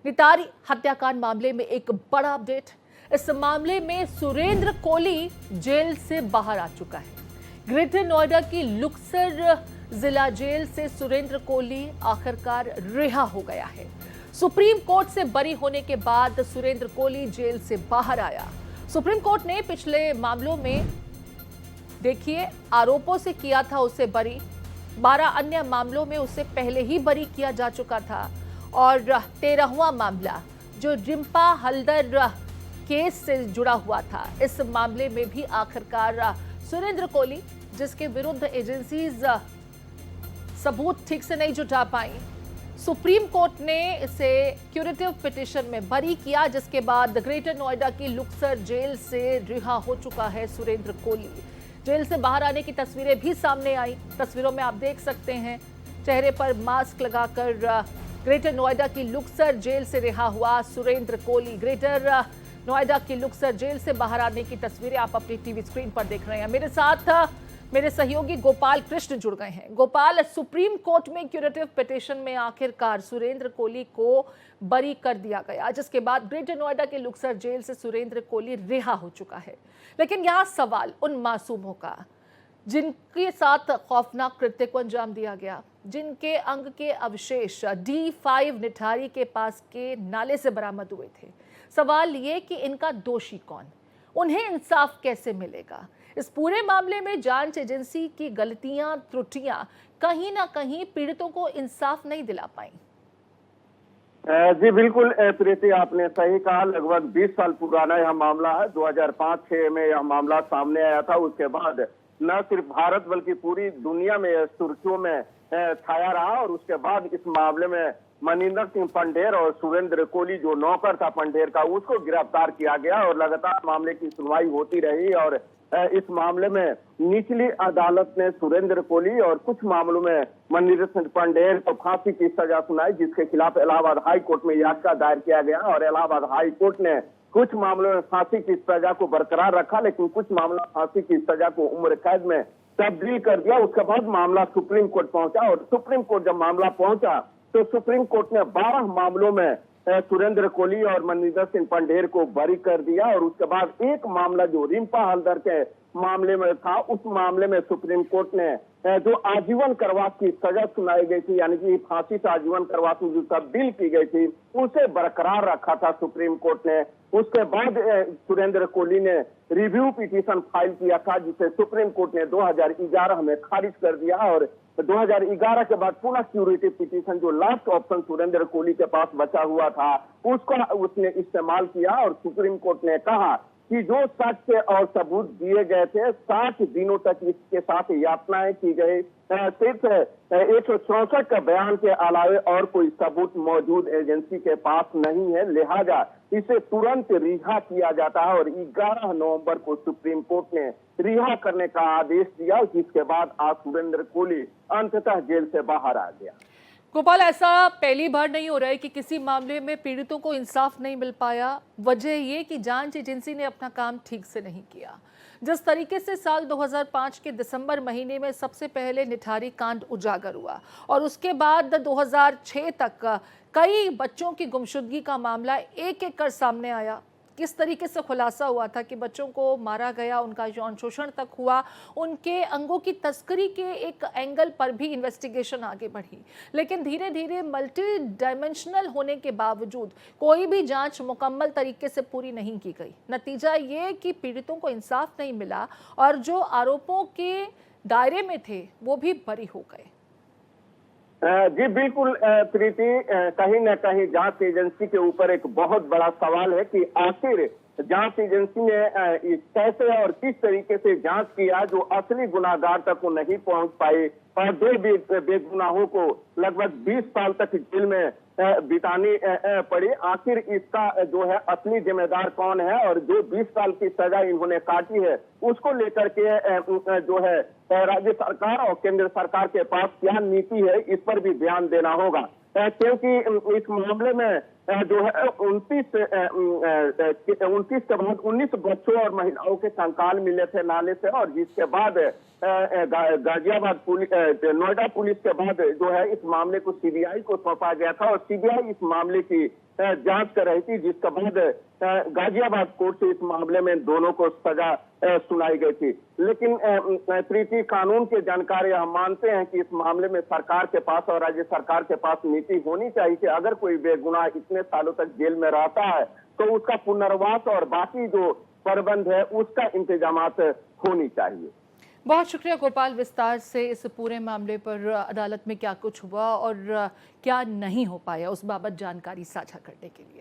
नितारी हत्याकांड मामले में एक बड़ा अपडेट। इस मामले में सुरेंद्र कोली जेल से बाहर आ चुका है। ग्रेटर नोएडा की लुक्सर जिला जेल से सुरेंद्र कोली आखिरकार रिहा हो गया है। सुप्रीम कोर्ट से बरी होने के बाद सुरेंद्र कोली जेल से बाहर आया। सुप्रीम कोर्ट ने पिछले मामलों में देखिए आरोपों से किया था उसे बरी। 12 अन्य मामलों में उसे पहले ही बरी किया जा चुका था और 13वां मामला जो रिम्पा हल्दर केस से जुड़ा हुआ था, इस मामले में भी आखिरकार सुरेंद्र कोली, जिसके विरुद्ध एजेंसीज सबूत ठीक से नहीं जुटा पाई, सुप्रीम कोर्ट ने इसे क्यूरेटिव पिटीशन में बरी किया, जिसके बाद ग्रेटर नोएडा की लुक्सर जेल से रिहा हो चुका है सुरेंद्र कोली। जेल से बाहर आने की तस्वीरें भी सामने आई। तस्वीरों में आप देख सकते हैं चेहरे पर मास्क लगाकर ग्रेटर नोएडा की लुक्सर जेल से रिहा हुआ सुरेंद्र कोली। ग्रेटर नोएडा की लुक्सर जेल से बाहर आने की तस्वीरें आप अपनी टीवी स्क्रीन पर देख रहे हैं। मेरे साथ मेरे सहयोगी गोपाल कृष्ण जुड़ गए हैं। गोपाल, सुप्रीम कोर्ट में क्यूरेटिव पिटीशन में आखिरकार सुरेंद्र कोली को बरी कर दिया गया, जिसके बाद ग्रेटर नोएडा के लुक्सर जेल से सुरेंद्र कोली रिहा हो चुका है। लेकिन यहाँ सवाल उन मासूमों का जिनके साथ खौफनाक कृत्य को अंजाम दिया गया, जिनके अंग के अवशेष D5 निठारी के पास के नाले से बरामद हुए थे। सवाल ये कि इनका दोषी कौन, उन्हें इंसाफ कैसे मिलेगा? इस पूरे मामले में जांच एजेंसी की गलतियां, त्रुटियां कहीं ना कहीं पीड़ितों को इंसाफ नहीं दिला पाई। जी बिल्कुल प्रीति, आपने सही कहा। लगभग 20 साल पुराना यह मामला है। 2005-6 में यह मामला सामने आया था। उसके बाद न सिर्फ भारत बल्कि पूरी दुनिया में सुर्खियों में छाया रहा और उसके बाद इस मामले में मनिंदर सिंह पंढेर और सुरेंद्र कोली जो नौकर था पंढेर का, उसको गिरफ्तार किया गया और लगातार मामले की सुनवाई होती रही। और इस मामले में निचली अदालत ने सुरेंद्र कोली और कुछ मामलों में मनिंदर सिंह पंढेर को फांसी की सजा सुनाई, जिसके खिलाफ इलाहाबाद हाई कोर्ट में याचिका दायर किया गया और इलाहाबाद हाई कोर्ट ने कुछ मामलों में फांसी की सजा को बरकरार रखा, लेकिन कुछ मामलों में फांसी की सजा को उम्र कैद में तब्दील कर दिया। उसके बाद मामला सुप्रीम कोर्ट पहुंचा और सुप्रीम कोर्ट जब मामला पहुंचा तो सुप्रीम कोर्ट ने 12 मामलों में सुरेंद्र कोली और मनिंदर सिंह पंढेर को बरी कर दिया और उसके बाद एक मामला जो रिम्पा हल्दर के मामले में था, उस मामले में सुप्रीम कोर्ट ने जो आजीवन कारावास की सजा सुनाई गई थी, यानी कि फांसी से आजीवन कारावास में जो तब्दील की गई थी, उसे बरकरार रखा था सुप्रीम कोर्ट ने। उसके बाद सुरेंद्र कोली ने रिव्यू पिटीशन फाइल किया था, जिसे सुप्रीम कोर्ट ने 2011 में खारिज कर दिया और 2011 के बाद पुनः क्यूरेटिव पिटीशन, जो लास्ट ऑप्शन सुरेंद्र कोली के पास बचा हुआ था, उसका उसने इस्तेमाल किया और सुप्रीम कोर्ट ने कहा कि जो साक्ष्य और सबूत दिए गए थे, 60 दिनों तक इसके साथ यातनाएं की गई, सिर्फ 164 का बयान के अलावे और कोई सबूत मौजूद एजेंसी के पास नहीं है, लिहाजा इसे तुरंत रिहा किया जाता है और 11 नवंबर को सुप्रीम कोर्ट ने रिहा करने का आदेश दिया, जिसके बाद आज सुरेंद्र कोली अंततः जेल से बाहर आ गया। गोपाल, ऐसा पहली बार नहीं हो रहा है कि किसी मामले में पीड़ितों को इंसाफ नहीं मिल पाया। वजह ये कि जांच एजेंसी ने अपना काम ठीक से नहीं किया। जिस तरीके से साल 2005 के दिसंबर महीने में सबसे पहले निठारी कांड उजागर हुआ और उसके बाद 2006 तक कई बच्चों की गुमशुदगी का मामला एक एक कर सामने आया। किस तरीके से खुलासा हुआ था कि बच्चों को मारा गया, उनका यौन शोषण तक हुआ, उनके अंगों की तस्करी के एक एंगल पर भी इन्वेस्टिगेशन आगे बढ़ी। लेकिन धीरे धीरे मल्टी डायमेंशनल होने के बावजूद कोई भी जांच मुकम्मल तरीके से पूरी नहीं की गई। नतीजा ये कि पीड़ितों को इंसाफ नहीं मिला और जो आरोपों के दायरे में थे वो भी बरी हो गए। जी बिल्कुल प्रीति, कहीं न कहीं जांच एजेंसी के ऊपर एक बहुत बड़ा सवाल है कि आखिर जांच एजेंसी ने कैसे और किस तरीके से जांच किया जो असली गुनाहगार तक को नहीं पहुंच पाई और दो बेगुनाहों को लगभग 20 साल तक जेल में बितानी पड़ी। आखिर इसका जो है असली जिम्मेदार कौन है और जो 20 साल की सजा इन्होंने काटी है, उसको लेकर के जो है राज्य सरकार और केंद्र सरकार के पास क्या नीति है, इस पर भी ध्यान देना होगा, क्योंकि इस मामले में जो है 29 के बाद 19 बच्चों और महिलाओं के कंकाल मिले थे नाले से, और जिसके बाद गाजियाबाद पुलिस, नोएडा पुलिस के बाद जो है इस मामले को सीबीआई को सौंपा गया था, और सीबीआई इस मामले की जांच कर रही थी, जिसके बाद गाजियाबाद कोर्ट से इस मामले में दोनों को सजा सुनाई गई थी। लेकिन प्रीति, कानून के जानकार यह मानते हैं कि इस मामले में सरकार के पास और राज्य सरकार के पास नीति होनी चाहिए कि अगर कोई बेगुनाह इतने सालों तक जेल में रहता है तो उसका पुनर्वास और बाकी जो प्रबंध है उसका इंतजामात होनी चाहिए। बहुत शुक्रिया गोपाल, विस्तार से इस पूरे मामले पर अदालत में क्या कुछ हुआ और क्या नहीं हो पाया उस बाबत जानकारी साझा करने के लिए।